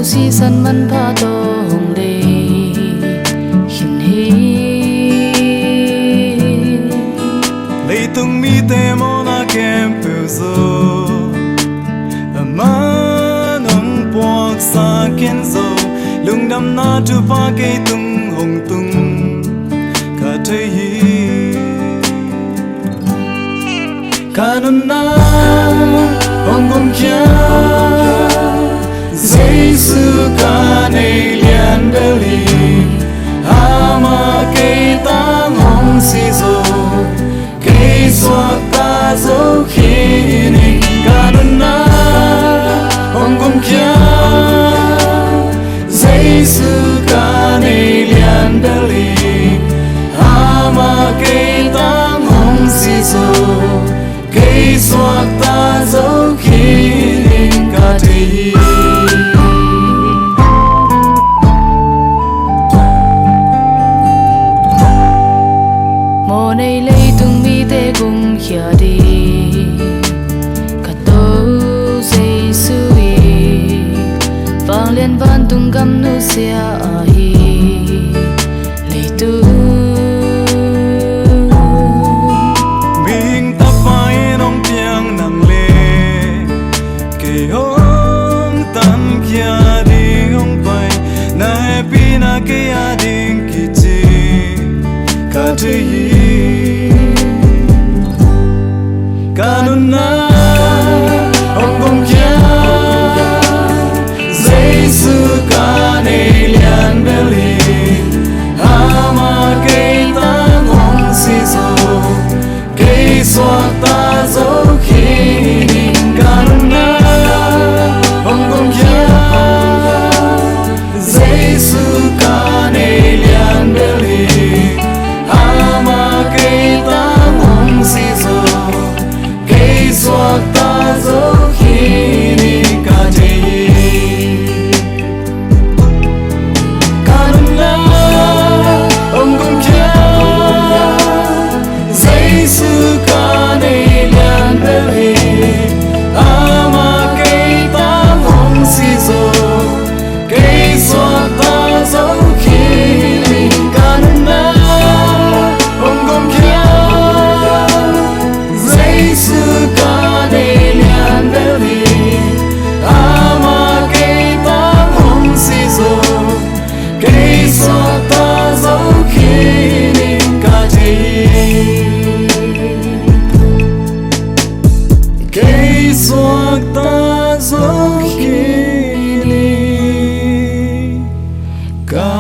si san man pha to hong le hin hi lấy tung mi te mona kem pu zo ama nong puak sa ken zo lung dam na tu pa ke tung hong tung ka te hi kanun na hong gom kya Giêsu ca này liền beli ama ke tang hong si zo ke soak ta zo khini kanun na hong gom kya Giêsu ca này liền beli ama ke tang hong si zo ke soak ta zo khini ka te nay lấy tung mi te cùng khia đi cả tô dây suy vang lên van tung gam nu sia hi lấy tu mình ta phải nong tiếng nang le ke hong tan kia đi hong pai na happy na ke ading kiti ka te kanun na hong gom kya Giêsu ca này liền beli ama ke tang hong si zo ke soak ta zo khini kanun na hong gom kya Giêsu ca này liền beli ama ke tang hong si zo soak ta zo khini ka te kanun na hong gom kya Giêsu ca này liền beli ama ke tang hong si zo ke soak ta zo khini kanun na hong gom kya Giêsu ca này liền beli ama ke tang hong si zo ke soak ta zo khini ka te ke soak ta zo khini ka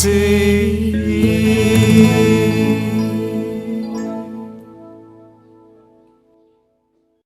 te